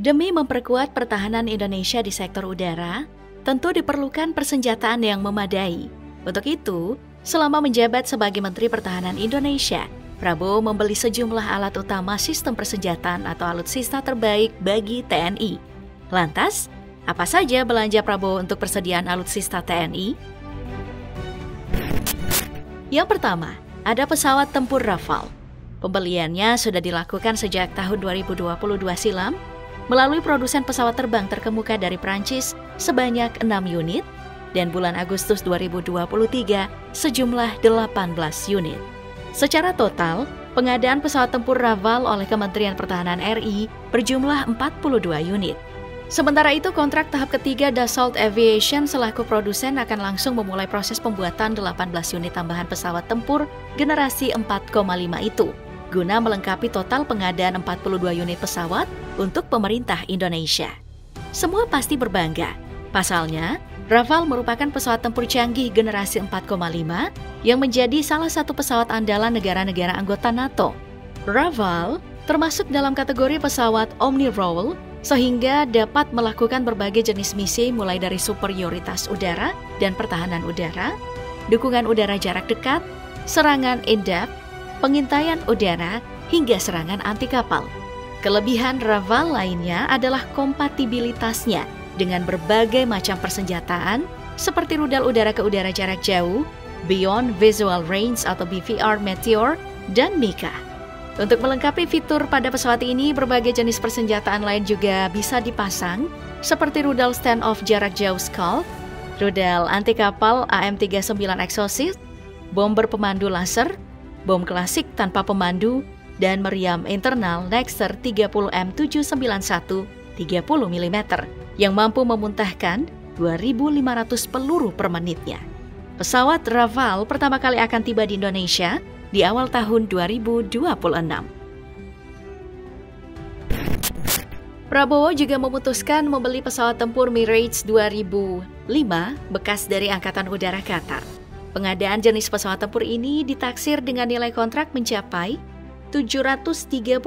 Demi memperkuat pertahanan Indonesia di sektor udara, tentu diperlukan persenjataan yang memadai. Untuk itu, selama menjabat sebagai Menteri Pertahanan Indonesia, Prabowo membeli sejumlah alat utama sistem persenjataan atau alutsista terbaik bagi TNI. Lantas, apa saja belanja Prabowo untuk persediaan alutsista TNI? Yang pertama, ada pesawat tempur Rafale. Pembeliannya sudah dilakukan sejak tahun 2022 silam melalui produsen pesawat terbang terkemuka dari Prancis sebanyak 6 unit dan bulan Agustus 2023 sejumlah 18 unit. Secara total, pengadaan pesawat tempur Rafale oleh Kementerian Pertahanan RI berjumlah 42 unit. Sementara itu, kontrak tahap ketiga Dassault Aviation selaku produsen akan langsung memulai proses pembuatan 18 unit tambahan pesawat tempur generasi 4,5 itu, guna melengkapi total pengadaan 42 unit pesawat untuk pemerintah Indonesia. Semua pasti berbangga. Pasalnya, Rafale merupakan pesawat tempur canggih generasi 4,5 yang menjadi salah satu pesawat andalan negara-negara anggota NATO. Rafale termasuk dalam kategori pesawat Omni-Role, sehingga dapat melakukan berbagai jenis misi mulai dari superioritas udara dan pertahanan udara, dukungan udara jarak dekat, serangan in-depth, pengintaian udara, hingga serangan anti kapal. Kelebihan Rafale lainnya adalah kompatibilitasnya dengan berbagai macam persenjataan seperti rudal udara ke udara jarak jauh, Beyond Visual Range atau BVR Meteor, dan Mika. Untuk melengkapi fitur pada pesawat ini, berbagai jenis persenjataan lain juga bisa dipasang, seperti rudal stand-off jarak jauh Scalp, rudal anti kapal AM-39 Exocet, bomber pemandu laser, bom klasik tanpa pemandu, dan meriam internal Nexter 30M791 30 mm yang mampu memuntahkan 2.500 peluru per menitnya. Pesawat Rafale pertama kali akan tiba di Indonesia di awal tahun 2026. Prabowo juga memutuskan membeli pesawat tempur Mirage 2005 bekas dari Angkatan Udara Qatar. Pengadaan jenis pesawat tempur ini ditaksir dengan nilai kontrak mencapai 733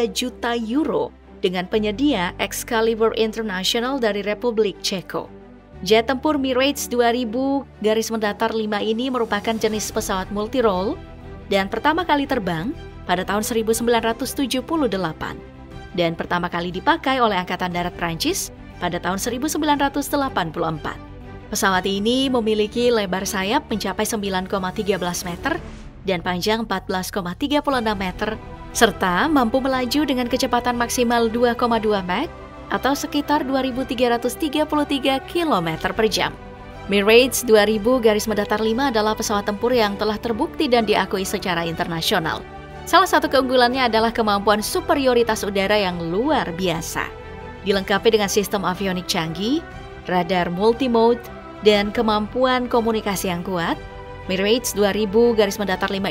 juta euro dengan penyedia Excalibur International dari Republik Ceko. Jet tempur Mirage 2000-5 ini merupakan jenis pesawat multi-role dan pertama kali terbang pada tahun 1978 dan pertama kali dipakai oleh Angkatan Darat Prancis pada tahun 1984. Pesawat ini memiliki lebar sayap mencapai 9,13 meter dan panjang 14,36 meter serta mampu melaju dengan kecepatan maksimal 2,2 Mach atau sekitar 2.333 km per jam. Mirage 2000-5 adalah pesawat tempur yang telah terbukti dan diakui secara internasional. Salah satu keunggulannya adalah kemampuan superioritas udara yang luar biasa. Dilengkapi dengan sistem avionik canggih, radar multimode, dan kemampuan komunikasi yang kuat, Mirage 2000-5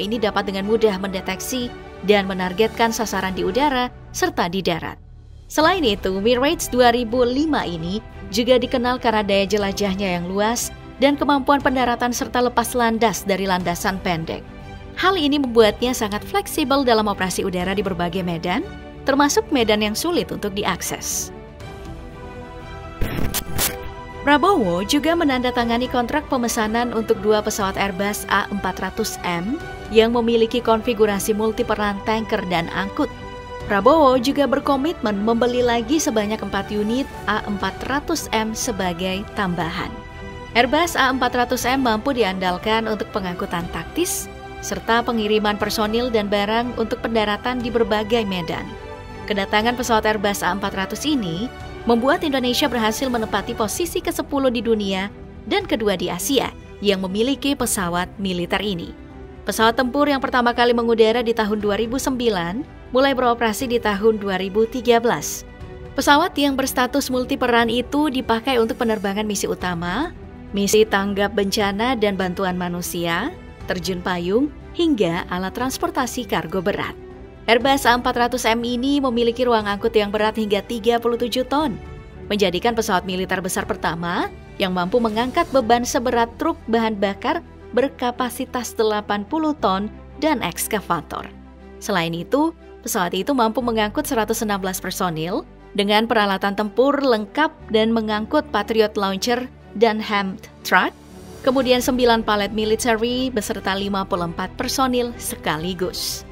ini dapat dengan mudah mendeteksi dan menargetkan sasaran di udara serta di darat. Selain itu, Mirage 2005 ini juga dikenal karena daya jelajahnya yang luas dan kemampuan pendaratan serta lepas landas dari landasan pendek. Hal ini membuatnya sangat fleksibel dalam operasi udara di berbagai medan, termasuk medan yang sulit untuk diakses. Prabowo juga menandatangani kontrak pemesanan untuk 2 pesawat Airbus A400M yang memiliki konfigurasi multiperan tanker dan angkut. Prabowo juga berkomitmen membeli lagi sebanyak 4 unit A400M sebagai tambahan. Airbus A400M mampu diandalkan untuk pengangkutan taktis, serta pengiriman personil dan barang untuk pendaratan di berbagai medan. Kedatangan pesawat Airbus A400 ini membuat Indonesia berhasil menempati posisi ke-10 di dunia dan kedua di Asia yang memiliki pesawat militer ini. Pesawat tempur yang pertama kali mengudara di tahun 2009 mulai beroperasi di tahun 2013. Pesawat yang berstatus multiperan itu dipakai untuk penerbangan misi utama, misi tanggap bencana dan bantuan manusia, terjun payung, hingga alat transportasi kargo berat. Airbus A400M ini memiliki ruang angkut yang berat hingga 37 ton, menjadikan pesawat militer besar pertama yang mampu mengangkat beban seberat truk bahan bakar berkapasitas 80 ton dan ekskavator. Selain itu, pesawat itu mampu mengangkut 116 personil dengan peralatan tempur lengkap dan mengangkut Patriot Launcher dan HAMD truck, kemudian 9 palet military beserta 54 personil sekaligus.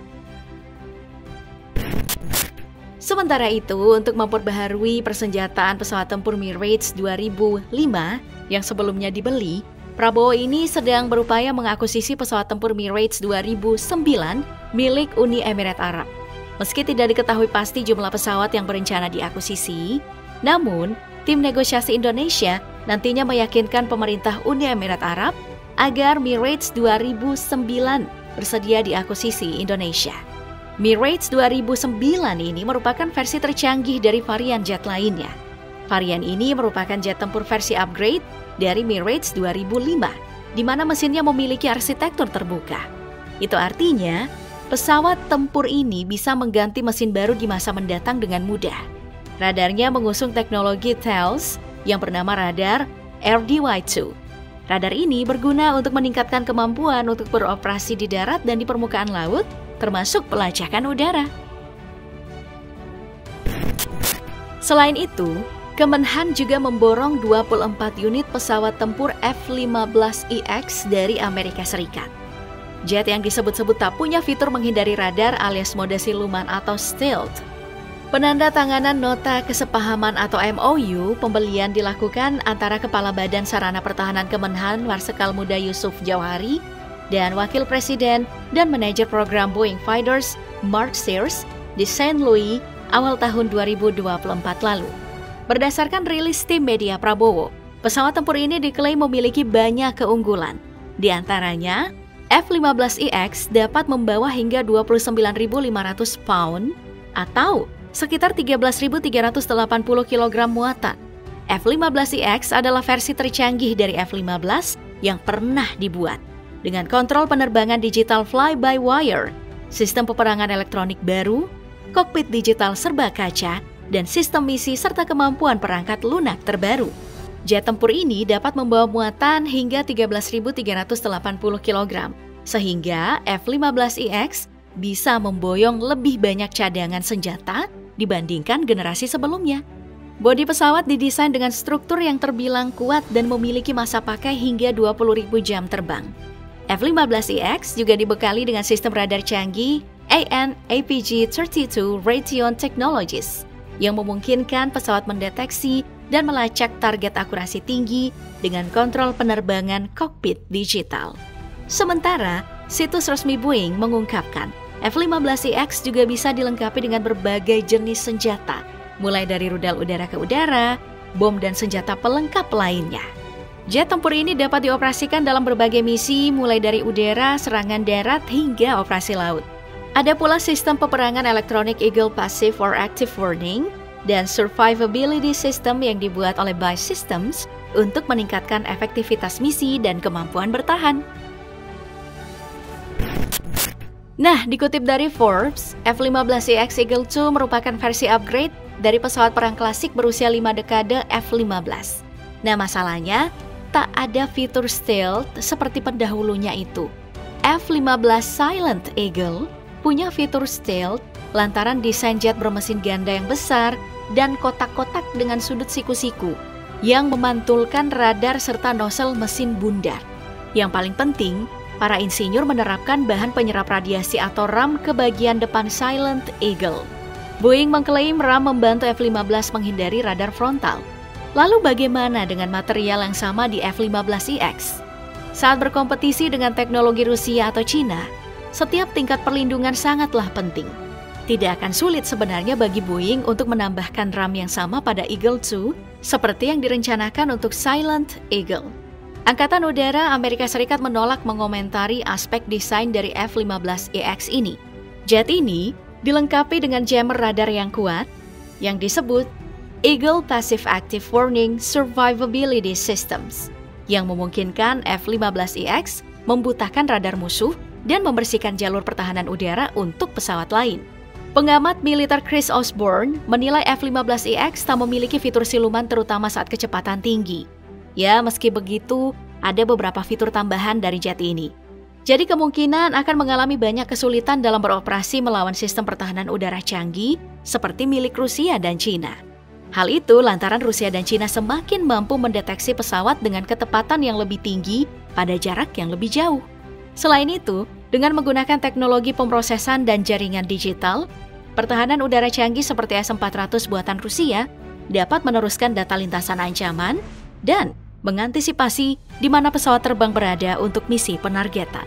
Sementara itu, untuk memperbaharui persenjataan pesawat tempur Mirage 2005 yang sebelumnya dibeli, Prabowo ini sedang berupaya mengakuisisi pesawat tempur Mirage 2009 milik Uni Emirat Arab. Meski tidak diketahui pasti jumlah pesawat yang berencana diakuisisi, namun tim negosiasi Indonesia nantinya meyakinkan pemerintah Uni Emirat Arab agar Mirage 2009 bersedia diakuisisi Indonesia. Mirage 2009 ini merupakan versi tercanggih dari varian jet lainnya. Varian ini merupakan jet tempur versi upgrade dari Mirage 2005, di mana mesinnya memiliki arsitektur terbuka. Itu artinya, pesawat tempur ini bisa mengganti mesin baru di masa mendatang dengan mudah. Radarnya mengusung teknologi TELS yang bernama radar RDY2. Radar ini berguna untuk meningkatkan kemampuan untuk beroperasi di darat dan di permukaan laut, termasuk pelacakan udara. Selain itu, Kemenhan juga memborong 24 unit pesawat tempur F-15EX dari Amerika Serikat. Jet yang disebut-sebut tak punya fitur menghindari radar alias mode siluman atau stealth. Penandatanganan nota kesepahaman atau MOU pembelian dilakukan antara Kepala Badan Sarana Pertahanan Kemenhan Marsikal Muda Yusuf Jauhari dan Wakil Presiden dan Manajer Program Boeing Fighters Mark Sears di St. Louis awal tahun 2024 lalu. Berdasarkan rilis tim media Prabowo, pesawat tempur ini diklaim memiliki banyak keunggulan. Di antaranya, F-15EX dapat membawa hingga 29.500 pound atau sekitar 13.380 kg muatan. F-15EX adalah versi tercanggih dari F-15 yang pernah dibuat. Dengan kontrol penerbangan digital fly-by-wire, sistem peperangan elektronik baru, kokpit digital serba kaca, dan sistem misi serta kemampuan perangkat lunak terbaru. Jet tempur ini dapat membawa muatan hingga 13.380 kg, sehingga F-15EX bisa memboyong lebih banyak cadangan senjata dibandingkan generasi sebelumnya. Bodi pesawat didesain dengan struktur yang terbilang kuat dan memiliki masa pakai hingga 20.000 jam terbang. F-15EX juga dibekali dengan sistem radar canggih AN/APG-32 Raytheon Technologies yang memungkinkan pesawat mendeteksi dan melacak target akurasi tinggi dengan kontrol penerbangan kokpit digital. Sementara, situs resmi Boeing mengungkapkan F-15EX juga bisa dilengkapi dengan berbagai jenis senjata, mulai dari rudal udara ke udara, bom dan senjata pelengkap lainnya. Jet tempur ini dapat dioperasikan dalam berbagai misi mulai dari udara, serangan darat, hingga operasi laut. Ada pula sistem peperangan elektronik Eagle Passive or Active Warning dan Survivability System yang dibuat oleh BAE Systems untuk meningkatkan efektivitas misi dan kemampuan bertahan. Nah, dikutip dari Forbes, F-15EX Eagle II merupakan versi upgrade dari pesawat perang klasik berusia 5 dekade F-15. Nah, masalahnya, tak ada fitur stealth seperti pendahulunya itu. F-15 Silent Eagle punya fitur stealth lantaran desain jet bermesin ganda yang besar dan kotak-kotak dengan sudut siku-siku yang memantulkan radar serta nozzle mesin bundar. Yang paling penting, para insinyur menerapkan bahan penyerap radiasi atau RAM ke bagian depan Silent Eagle. Boeing mengklaim RAM membantu F-15 menghindari radar frontal. Lalu bagaimana dengan material yang sama di F-15EX? Saat berkompetisi dengan teknologi Rusia atau Cina, setiap tingkat perlindungan sangatlah penting. Tidak akan sulit sebenarnya bagi Boeing untuk menambahkan RAM yang sama pada Eagle II seperti yang direncanakan untuk Silent Eagle. Angkatan Udara Amerika Serikat menolak mengomentari aspek desain dari F-15EX ini. Jet ini dilengkapi dengan jammer radar yang kuat yang disebut Eagle Passive Active Warning Survivability Systems yang memungkinkan F-15EX membutakan radar musuh dan membersihkan jalur pertahanan udara untuk pesawat lain. Pengamat militer Chris Osborne menilai F-15EX tak memiliki fitur siluman terutama saat kecepatan tinggi. Ya, meski begitu, ada beberapa fitur tambahan dari jet ini. Jadi kemungkinan akan mengalami banyak kesulitan dalam beroperasi melawan sistem pertahanan udara canggih seperti milik Rusia dan Cina. Hal itu lantaran Rusia dan Cina semakin mampu mendeteksi pesawat dengan ketepatan yang lebih tinggi pada jarak yang lebih jauh. Selain itu, dengan menggunakan teknologi pemrosesan dan jaringan digital, pertahanan udara canggih seperti S-400 buatan Rusia dapat meneruskan data lintasan ancaman dan mengantisipasi di mana pesawat terbang berada untuk misi penargetan.